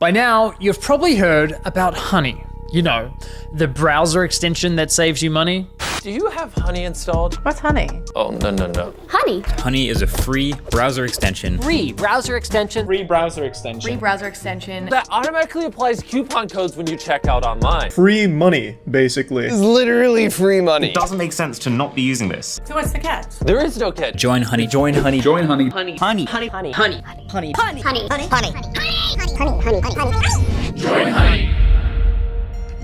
By now, you've probably heard about Honey. You know, the browser extension that saves you money. Do you have Honey installed? What's Honey? Oh, no. Honey. Honey is a free browser extension. Free browser extension. Free browser extension. Free browser extension. That automatically applies coupon codes when you check out online. Free money, basically. It's literally free money. It doesn't make sense to not be using this. So what's the catch? There is no catch. Join Honey. Join Honey. Join Honey. Honey. Honey. Honey. Honey. Honey. Honey. Honey. Join Honey.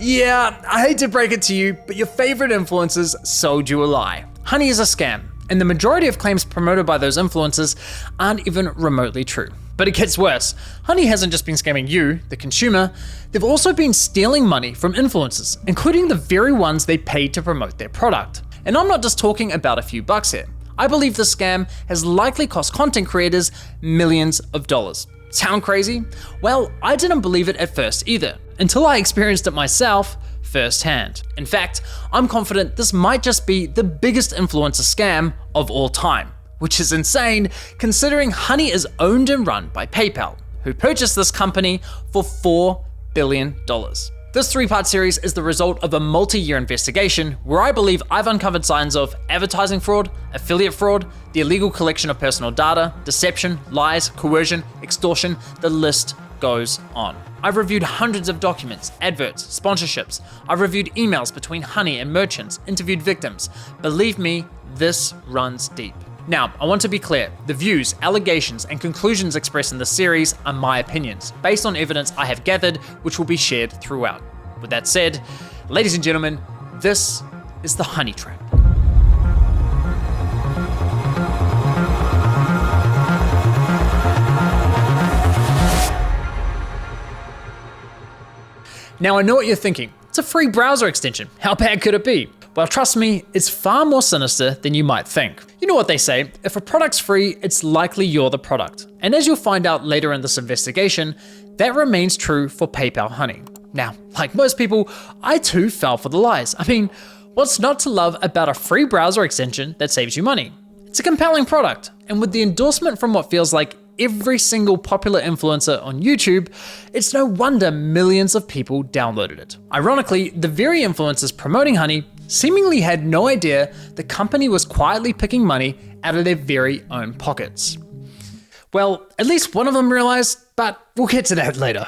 Yeah, I hate to break it to you, but your favorite influencers sold you a lie. Honey is a scam, and the majority of claims promoted by those influencers aren't even remotely true. But it gets worse. Honey hasn't just been scamming you, the consumer, they've also been stealing money from influencers, including the very ones they paid to promote their product. And I'm not just talking about a few bucks here. I believe the scam has likely cost content creators millions of dollars. Sound crazy? Well, I didn't believe it at first either, until I experienced it myself firsthand. In fact, I'm confident this might just be the biggest influencer scam of all time, which is insane considering Honey is owned and run by PayPal, who purchased this company for $4 billion. This 3-part series is the result of a multi-year investigation where I believe I've uncovered signs of advertising fraud, affiliate fraud, the illegal collection of personal data, deception, lies, coercion, extortion, the list goes on. I've reviewed hundreds of documents, adverts, sponsorships. I've reviewed emails between Honey and merchants, interviewed victims. Believe me, this runs deep. Now, I want to be clear, the views, allegations, and conclusions expressed in this series are my opinions, based on evidence I have gathered, which will be shared throughout. With that said, ladies and gentlemen, this is the Honey Trap. Now I know what you're thinking, it's a free browser extension, how bad could it be? Well, trust me, it's far more sinister than you might think. You know what they say, if a product's free, it's likely you're the product. And as you'll find out later in this investigation, that remains true for PayPal Honey. Now, like most people, I too fell for the lies. I mean, what's not to love about a free browser extension that saves you money? It's a compelling product, and with the endorsement from what feels like every single popular influencer on YouTube, it's no wonder millions of people downloaded it. Ironically, the very influencers promoting Honey seemingly had no idea the company was quietly picking money out of their very own pockets. Well, at least one of them realized, but we'll get to that later.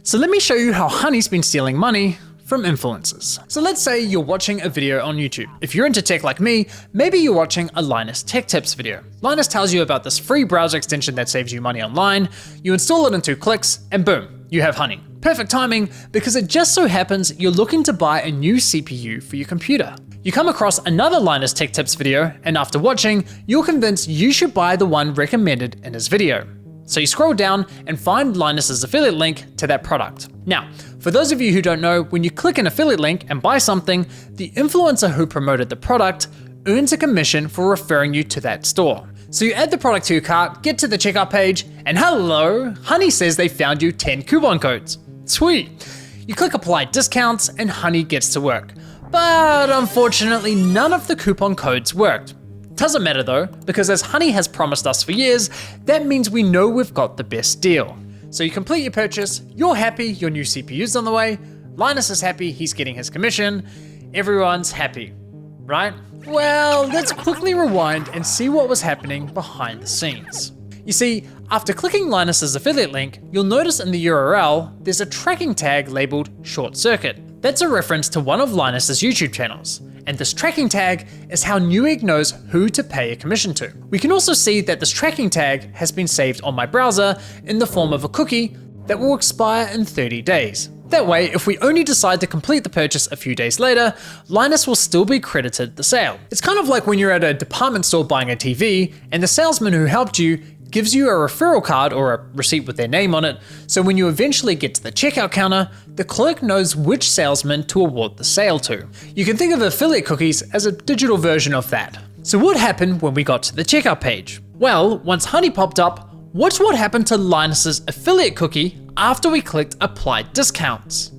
So let me show you how Honey's been stealing money from influencers. So let's say you're watching a video on YouTube. If you're into tech like me, maybe you're watching a Linus Tech Tips video. Linus tells you about this free browser extension that saves you money online, you install it in 2 clicks, and boom, you have Honey. Perfect timing, because it just so happens you're looking to buy a new CPU for your computer. You come across another Linus Tech Tips video, and after watching, you're convinced you should buy the one recommended in his video. So you scroll down and find Linus's affiliate link to that product. Now, for those of you who don't know, when you click an affiliate link and buy something, the influencer who promoted the product earns a commission for referring you to that store. So you add the product to your cart, get to the checkout page, and hello, Honey says they found you 10 coupon codes. Sweet. You click apply discounts and Honey gets to work. But unfortunately, none of the coupon codes worked. Doesn't matter though, because as Honey has promised us for years, that means we know we've got the best deal. So you complete your purchase, you're happy, your new CPU's on the way, Linus is happy, he's getting his commission, everyone's happy, right? Well, let's quickly rewind and see what was happening behind the scenes. You see, after clicking Linus's affiliate link, you'll notice in the URL, there's a tracking tag labeled short circuit. That's a reference to one of Linus's YouTube channels. And this tracking tag is how Newegg knows who to pay a commission to. We can also see that this tracking tag has been saved on my browser in the form of a cookie that will expire in 30 days. That way, if we only decide to complete the purchase a few days later, Linus will still be credited the sale. It's kind of like when you're at a department store buying a TV and the salesman who helped you gives you a referral card or a receipt with their name on it, so when you eventually get to the checkout counter, the clerk knows which salesman to award the sale to. You can think of affiliate cookies as a digital version of that. So what happened when we got to the checkout page? Well, once Honey popped up, watch what happened to Linus's affiliate cookie after we clicked apply discounts.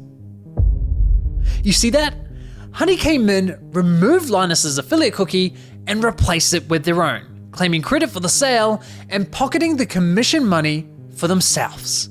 You see that? Honey came in, removed Linus's affiliate cookie, and replaced it with their own, claiming credit for the sale and pocketing the commission money for themselves.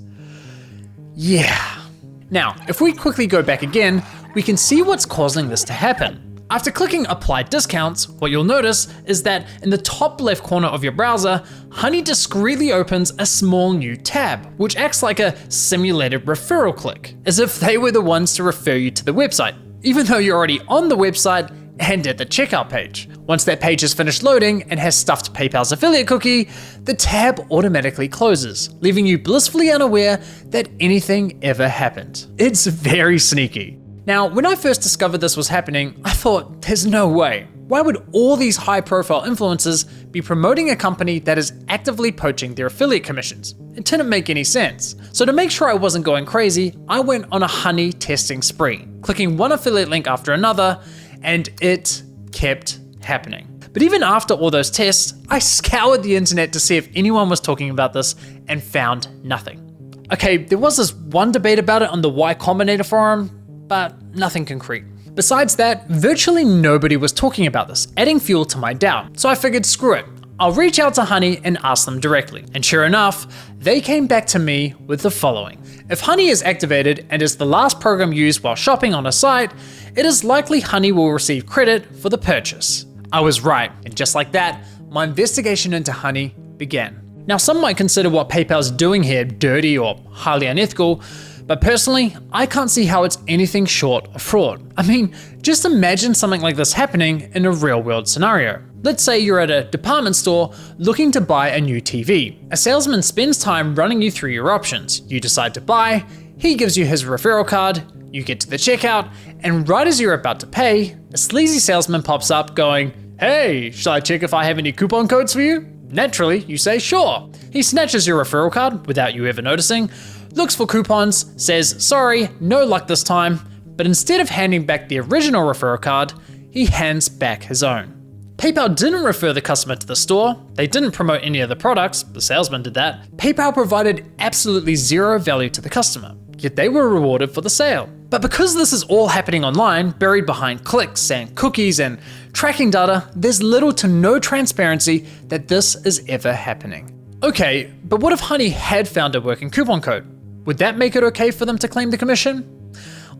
Yeah. Now, if we quickly go back again, we can see what's causing this to happen. After clicking Apply Discounts, what you'll notice is that in the top left corner of your browser, Honey discreetly opens a small new tab, which acts like a simulated referral click, as if they were the ones to refer you to the website, even though you're already on the website and at the checkout page. Once that page is finished loading and has stuffed PayPal's affiliate cookie, the tab automatically closes, leaving you blissfully unaware that anything ever happened. It's very sneaky. Now, when I first discovered this was happening, I thought, there's no way. Why would all these high-profile influencers be promoting a company that is actively poaching their affiliate commissions? It didn't make any sense. So to make sure I wasn't going crazy, I went on a Honey testing spree, clicking one affiliate link after another, and it kept happening. But even after all those tests, I scoured the internet to see if anyone was talking about this and found nothing. Okay, there was this one debate about it on the Y Combinator forum, but nothing concrete. Besides that, virtually nobody was talking about this, adding fuel to my doubt. So I figured, screw it. I'll reach out to Honey and ask them directly. And sure enough, they came back to me with the following. If Honey is activated and is the last program used while shopping on a site, it is likely Honey will receive credit for the purchase. I was right, and just like that, my investigation into Honey began. Now, some might consider what PayPal's doing here dirty or highly unethical, but personally, I can't see how it's anything short of fraud. I mean, just imagine something like this happening in a real-world scenario. Let's say you're at a department store looking to buy a new TV. A salesman spends time running you through your options. You decide to buy, he gives you his referral card, you get to the checkout, and right as you're about to pay, a sleazy salesman pops up going, "Hey, should I check if I have any coupon codes for you?" Naturally, you say sure. He snatches your referral card without you ever noticing, looks for coupons, says, "Sorry, no luck this time," but instead of handing back the original referral card, he hands back his own. PayPal didn't refer the customer to the store, they didn't promote any of the products, the salesman did that. PayPal provided absolutely zero value to the customer, yet they were rewarded for the sale. But because this is all happening online, buried behind clicks and cookies and tracking data, there's little to no transparency that this is ever happening. Okay, but what if Honey had found a working coupon code? Would that make it okay for them to claim the commission?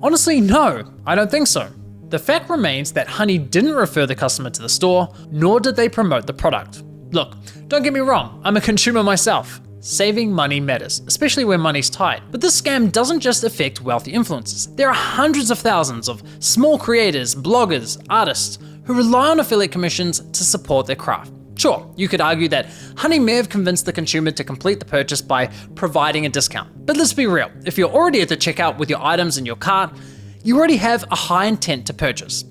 Honestly, no, I don't think so. The fact remains that Honey didn't refer the customer to the store, nor did they promote the product. Look, don't get me wrong, I'm a consumer myself. Saving money matters, especially when money's tight. But this scam doesn't just affect wealthy influencers. There are hundreds of thousands of small creators, bloggers, artists who rely on affiliate commissions to support their craft. Sure, you could argue that Honey may have convinced the consumer to complete the purchase by providing a discount. But let's be real, if you're already at the checkout with your items in your cart, you already have a high intent to purchase.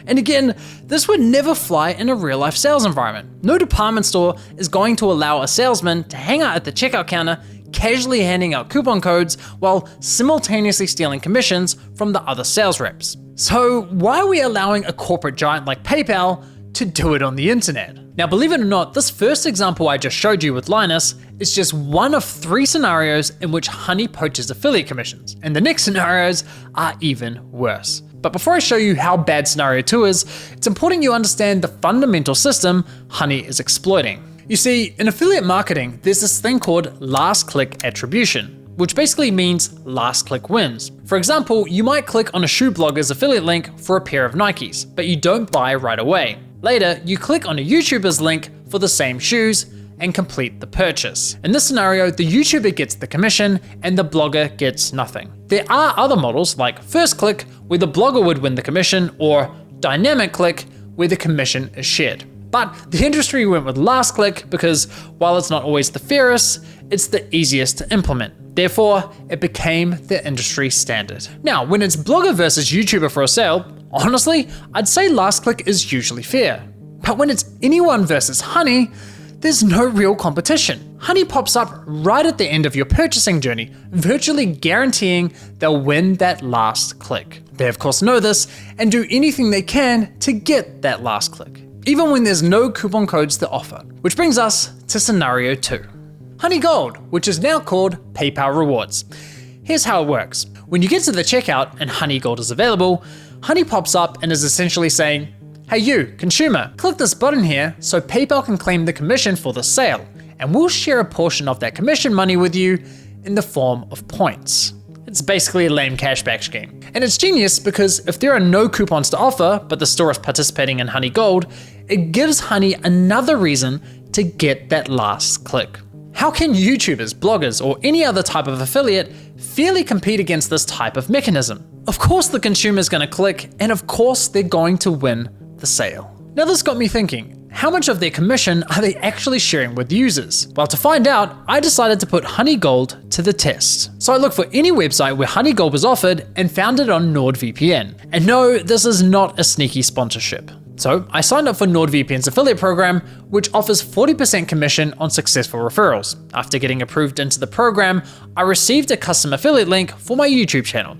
And again, this would never fly in a real-life sales environment. No department store is going to allow a salesman to hang out at the checkout counter, casually handing out coupon codes while simultaneously stealing commissions from the other sales reps. So why are we allowing a corporate giant like PayPal to do it on the internet? Now, believe it or not, this first example I just showed you with Linus is just one of 3 scenarios in which Honey poaches affiliate commissions, and the next scenarios are even worse. But before I show you how bad scenario 2 is, it's important you understand the fundamental system Honey is exploiting. You see, in affiliate marketing, there's this thing called last click attribution, which basically means last click wins. For example, you might click on a shoe blogger's affiliate link for a pair of Nikes, but you don't buy right away. Later, you click on a YouTuber's link for the same shoes and complete the purchase. In this scenario, the YouTuber gets the commission and the blogger gets nothing. There are other models like first click, where the blogger would win the commission, or dynamic click, where the commission is shared. But the industry went with last click because while it's not always the fairest, it's the easiest to implement. Therefore, it became the industry standard. Now, when it's blogger versus YouTuber for a sale, honestly, I'd say last click is usually fair. But when it's anyone versus Honey, there's no real competition. Honey pops up right at the end of your purchasing journey, virtually guaranteeing they'll win that last click. They of course know this and do anything they can to get that last click, even when there's no coupon codes to offer. Which brings us to scenario 2. Honey Gold, which is now called PayPal Rewards. Here's how it works. When you get to the checkout and Honey Gold is available, Honey pops up and is essentially saying, "Hey you, consumer, click this button here so PayPal can claim the commission for the sale, and we'll share a portion of that commission money with you in the form of points." It's basically a lame cashback scheme. And it's genius because if there are no coupons to offer, but the store is participating in Honey Gold, it gives Honey another reason to get that last click. How can YouTubers, bloggers, or any other type of affiliate fairly compete against this type of mechanism? Of course the consumer's gonna click, and of course they're going to win the sale. Now this got me thinking, how much of their commission are they actually sharing with users? Well, to find out, I decided to put Honey Gold to the test. So I looked for any website where Honey Gold was offered and found it on NordVPN. And no, this is not a sneaky sponsorship. So I signed up for NordVPN's affiliate program, which offers 40% commission on successful referrals. After getting approved into the program, I received a custom affiliate link for my YouTube channel.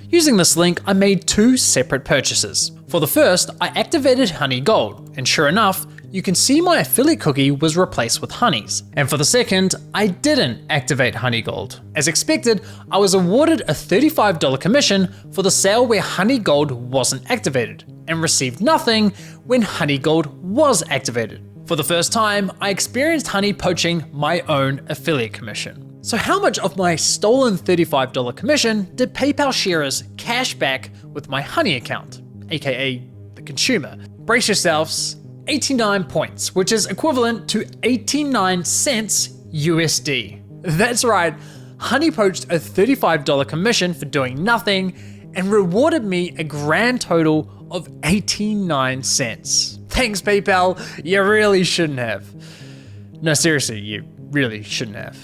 Using this link, I made 2 separate purchases. For the first, I activated Honey Gold, and sure enough, you can see my affiliate cookie was replaced with Honey's. And for the second, I didn't activate Honey Gold. As expected, I was awarded a $35 commission for the sale where Honey Gold wasn't activated, and received nothing when Honey Gold was activated. For the first time, I experienced Honey poaching my own affiliate commission. So how much of my stolen $35 commission did PayPal share as cash back with my Honey account, aka the consumer? Brace yourselves, 89 points, which is equivalent to 89 cents USD. That's right, Honey poached a $35 commission for doing nothing and rewarded me a grand total of 89 cents. Thanks PayPal, you really shouldn't have. No, seriously, you really shouldn't have.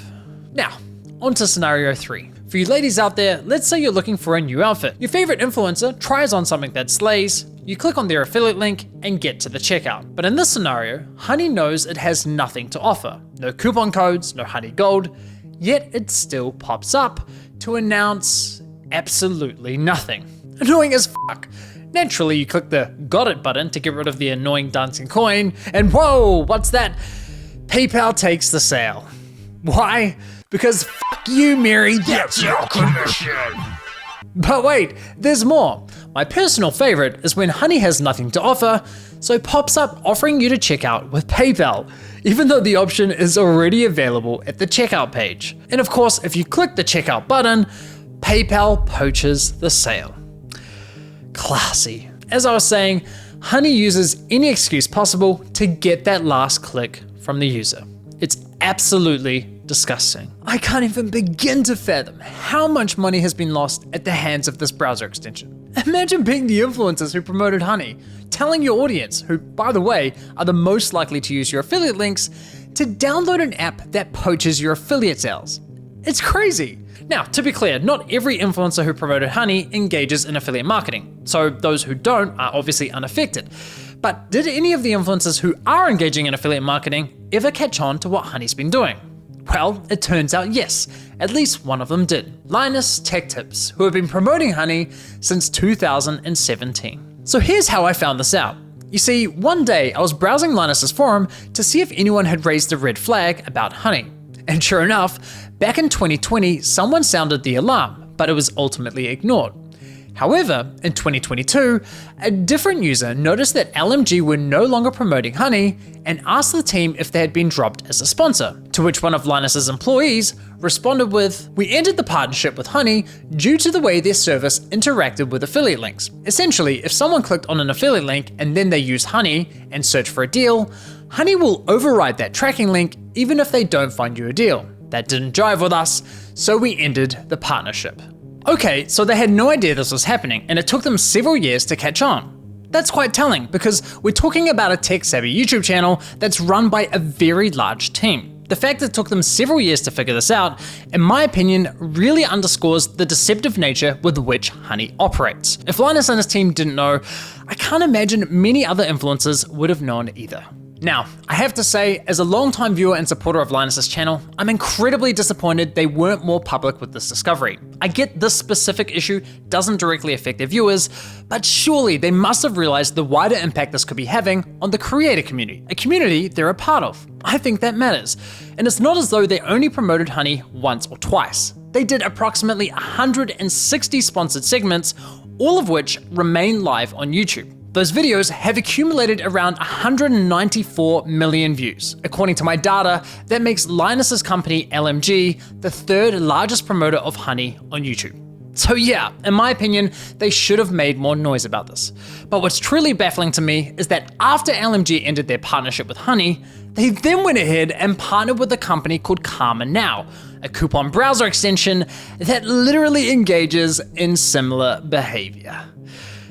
Now, on to scenario 3. For you ladies out there, let's say you're looking for a new outfit. Your favorite influencer tries on something that slays, you click on their affiliate link and get to the checkout. But in this scenario, Honey knows it has nothing to offer. No coupon codes, no Honey Gold, yet it still pops up to announce absolutely nothing. Annoying as fuck. Naturally, you click the got it button to get rid of the annoying dancing coin, and whoa, what's that? PayPal takes the sale. Why? Because fuck you, Mary, that's your commission. But wait, there's more. My personal favorite is when Honey has nothing to offer, so pops up offering you to check out with PayPal, even though the option is already available at the checkout page. And of course, if you click the checkout button, PayPal poaches the sale. Classy. As I was saying, Honey uses any excuse possible to get that last click from the user. It's absolutely disgusting. I can't even begin to fathom how much money has been lost at the hands of this browser extension. Imagine being the influencers who promoted Honey, telling your audience, who by the way are the most likely to use your affiliate links, to download an app that poaches your affiliate sales. It's crazy. Now, to be clear, not every influencer who promoted Honey engages in affiliate marketing, so those who don't are obviously unaffected. But did any of the influencers who are engaging in affiliate marketing ever catch on to what Honey's been doing? Well, it turns out yes, at least one of them did. Linus Tech Tips, who have been promoting Honey since 2017. So here's how I found this out. You see, one day I was browsing Linus's forum to see if anyone had raised a red flag about Honey. And sure enough, back in 2020, someone sounded the alarm, but it was ultimately ignored. However, in 2022, a different user noticed that LMG were no longer promoting Honey and asked the team if they had been dropped as a sponsor, to which one of Linus's employees responded with, "We ended the partnership with Honey due to the way their service interacted with affiliate links. Essentially, if someone clicked on an affiliate link and then they used Honey and searched for a deal, Honey will override that tracking link even if they don't find you a deal. That didn't jive with us, so we ended the partnership." Okay, so they had no idea this was happening, and it took them several years to catch on. That's quite telling, because we're talking about a tech-savvy YouTube channel that's run by a very large team. The fact that it took them several years to figure this out, in my opinion, really underscores the deceptive nature with which Honey operates. If Linus and his team didn't know, I can't imagine many other influencers would have known either. Now, I have to say, as a longtime viewer and supporter of Linus's channel, I'm incredibly disappointed they weren't more public with this discovery. I get this specific issue doesn't directly affect their viewers, but surely they must have realized the wider impact this could be having on the creator community, a community they're a part of. I think that matters. And it's not as though they only promoted Honey once or twice. They did approximately 160 sponsored segments, all of which remain live on YouTube. Those videos have accumulated around 194 million views. According to my data, that makes Linus's company LMG the third largest promoter of Honey on YouTube. So yeah, in my opinion, they should have made more noise about this. But what's truly baffling to me is that after LMG ended their partnership with Honey, they then went ahead and partnered with a company called Karma Now, a coupon browser extension that literally engages in similar behavior.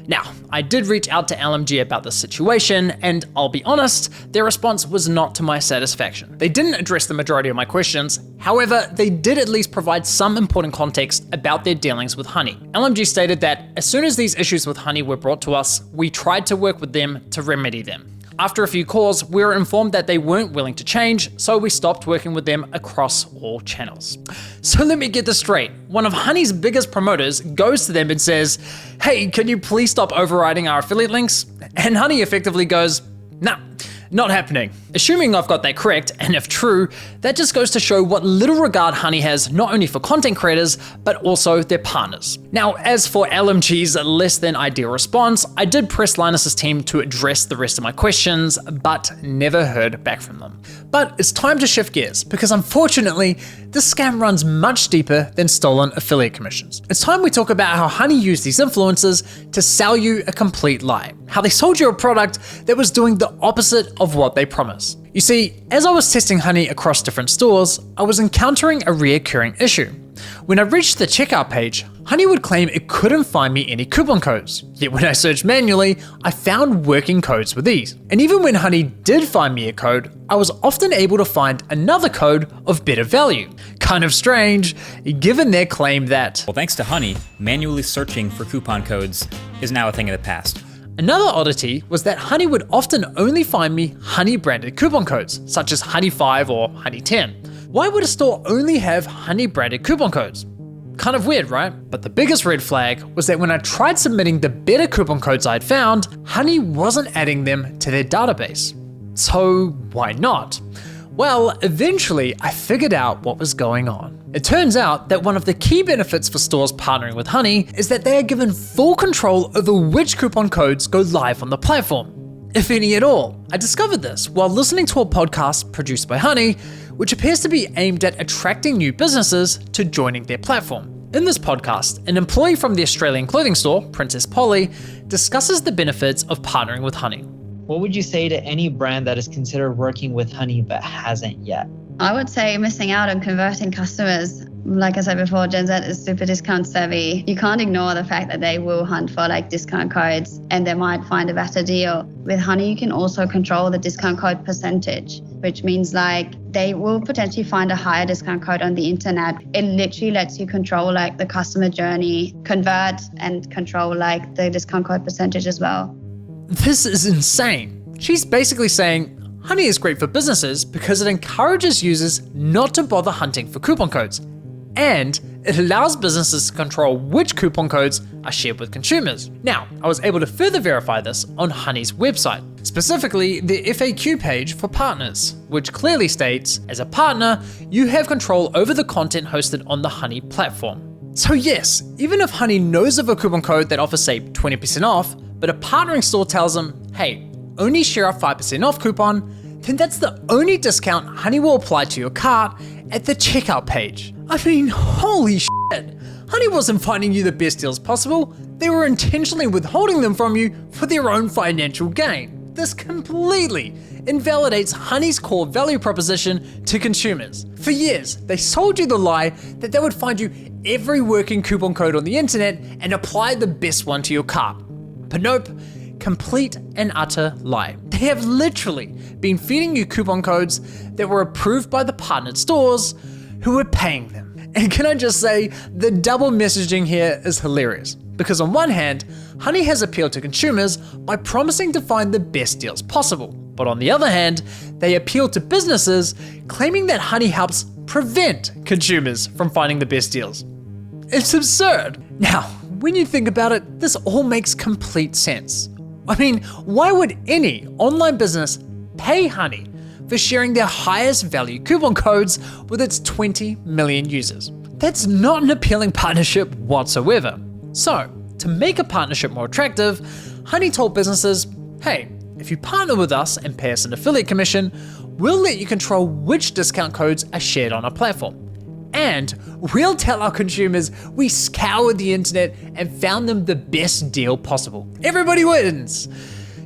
Now, I did reach out to LMG about this situation, and I'll be honest, their response was not to my satisfaction. They didn't address the majority of my questions, however, they did at least provide some important context about their dealings with Honey. LMG stated that as soon as these issues with Honey were brought to us, we tried to work with them to remedy them. After a few calls, we were informed that they weren't willing to change, so we stopped working with them across all channels. So let me get this straight. One of Honey's biggest promoters goes to them and says, "Hey, can you please stop overriding our affiliate links?" And Honey effectively goes, "Nah, not happening." Assuming I've got that correct, and if true, that just goes to show what little regard Honey has not only for content creators, but also their partners. Now, as for LMG's less than ideal response, I did press Linus's team to address the rest of my questions, but never heard back from them. But it's time to shift gears, because unfortunately, this scam runs much deeper than stolen affiliate commissions. It's time we talk about how Honey used these influencers to sell you a complete lie. How they sold you a product that was doing the opposite of what they promised. You see, as I was testing Honey across different stores, I was encountering a reoccurring issue. When I reached the checkout page, Honey would claim it couldn't find me any coupon codes, yet when I searched manually, I found working codes with ease. And even when Honey did find me a code, I was often able to find another code of better value. Kind of strange, given their claim that, Well, thanks to Honey, manually searching for coupon codes is now a thing of the past. Another oddity was that Honey would often only find me Honey branded coupon codes, such as Honey 5 or Honey 10. Why would a store only have Honey branded coupon codes? Kind of weird, right? But the biggest red flag was that when I tried submitting the better coupon codes I'd found, Honey wasn't adding them to their database. So why not? Well, eventually I figured out what was going on. It turns out that one of the key benefits for stores partnering with Honey is that they are given full control over which coupon codes go live on the platform, if any at all. I discovered this while listening to a podcast produced by Honey, which appears to be aimed at attracting new businesses to joining their platform. In this podcast, an employee from the Australian clothing store, Princess Polly, discusses the benefits of partnering with Honey. What would you say to any brand that is considered working with Honey but hasn't yet? I would say missing out on converting customers. Like I said before, Gen Z is super discount savvy. You can't ignore the fact that they will hunt for discount codes and they might find a better deal. With Honey, you can also control the discount code percentage, which means they will potentially find a higher discount code on the internet. It literally lets you control the customer journey, convert and control the discount code percentage as well. This is insane. She's basically saying, Honey is great for businesses because it encourages users not to bother hunting for coupon codes, and it allows businesses to control which coupon codes are shared with consumers. Now, I was able to further verify this on Honey's website, specifically the FAQ page for partners, which clearly states, as a partner, you have control over the content hosted on the Honey platform. So yes, even if Honey knows of a coupon code that offers say 20% off, but a partnering store tells them, hey, only share a 5% off coupon, then that's the only discount Honey will apply to your cart at the checkout page. I mean, holy shit. Honey wasn't finding you the best deals possible, they were intentionally withholding them from you for their own financial gain. This completely invalidates Honey's core value proposition to consumers. For years, they sold you the lie that they would find you every working coupon code on the internet and apply the best one to your cart. But nope, complete and utter lie. They have literally been feeding you coupon codes that were approved by the partnered stores who were paying them. And can I just say, the double messaging here is hilarious. Because on one hand, Honey has appealed to consumers by promising to find the best deals possible. But on the other hand, they appeal to businesses claiming that Honey helps prevent consumers from finding the best deals. It's absurd. Now, when you think about it, this all makes complete sense. I mean, why would any online business pay Honey for sharing their highest value coupon codes with its 20 million users? That's not an appealing partnership whatsoever. So, to make a partnership more attractive, Honey told businesses, hey, if you partner with us and pay us an affiliate commission, we'll let you control which discount codes are shared on our platform. And we'll tell our consumers we scoured the internet and found them the best deal possible. Everybody wins.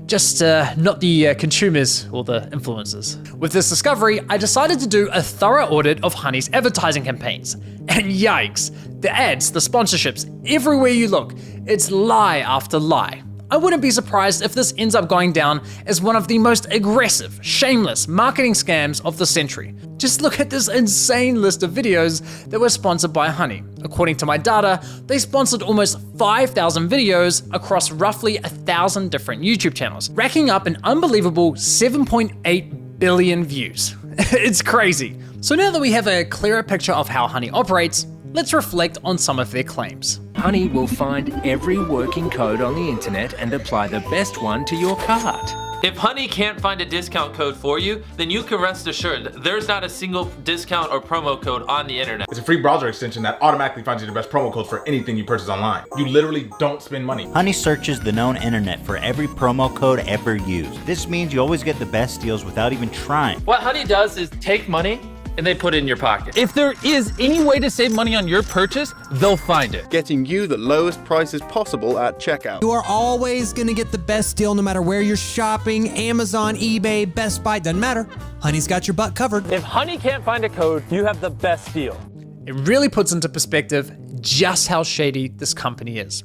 Just not the consumers or the influencers. With this discovery, I decided to do a thorough audit of Honey's advertising campaigns. And yikes, the ads, the sponsorships, everywhere you look, it's lie after lie. I wouldn't be surprised if this ends up going down as one of the most aggressive, shameless marketing scams of the century. Just look at this insane list of videos that were sponsored by Honey. According to my data, they sponsored almost 5,000 videos across roughly 1,000 different YouTube channels, racking up an unbelievable 7.8 billion views. It's crazy. So now that we have a clearer picture of how Honey operates, let's reflect on some of their claims. Honey will find every working code on the internet and apply the best one to your cart. If Honey can't find a discount code for you, then you can rest assured there's not a single discount or promo code on the internet. It's a free browser extension that automatically finds you the best promo codes for anything you purchase online. You literally don't spend money. Honey searches the known internet for every promo code ever used. This means you always get the best deals without even trying. What Honey does is take money and they put it in your pocket. If there is any way to save money on your purchase, they'll find it. Getting you the lowest prices possible at checkout. You are always gonna get the best deal no matter where you're shopping. Amazon, eBay, Best Buy, doesn't matter. Honey's got your butt covered. If Honey can't find a code, you have the best deal. It really puts into perspective just how shady this company is,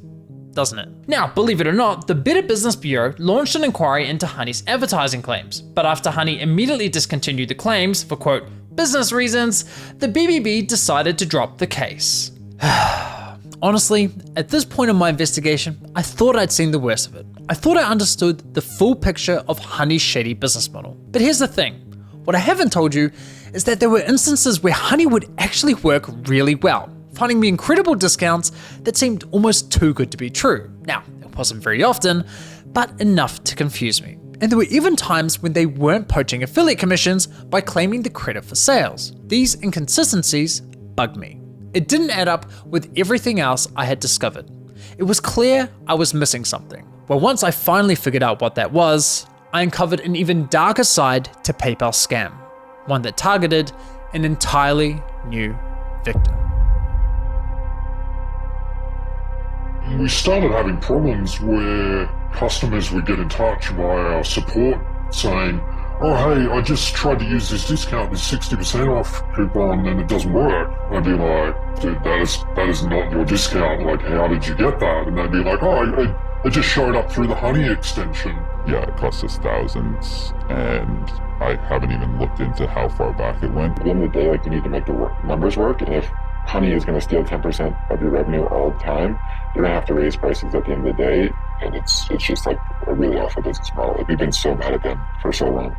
doesn't it? Now, believe it or not, the Better Business Bureau launched an inquiry into Honey's advertising claims, but after Honey immediately discontinued the claims for, quote, business reasons, the BBB decided to drop the case. Honestly, at this point in my investigation, I thought I'd seen the worst of it. I thought I understood the full picture of Honey's shady business model. But here's the thing, what I haven't told you is that there were instances where Honey would actually work really well, finding me incredible discounts that seemed almost too good to be true. Now, it wasn't very often, but enough to confuse me. And there were even times when they weren't poaching affiliate commissions by claiming the credit for sales. These inconsistencies bugged me. It didn't add up with everything else I had discovered. It was clear I was missing something. Well, once I finally figured out what that was, I uncovered an even darker side to PayPal scam, one that targeted an entirely new victim. We started having problems where customers would get in touch via our support saying, oh hey, I just tried to use this discount, this 60% off coupon, and it doesn't work. I'd be like, dude, that is not your discount, like how did you get that? And they'd be like, oh, it just showed up through the Honey extension. Yeah, it cost us thousands, and I haven't even looked into how far back it went. At the end of the day, like, you need to make the numbers work, and if Honey is going to steal 10% of your revenue all the time, you're going to have to raise prices at the end of the day, and it's just like a really awful business model. Like, we've been so mad at them for so long.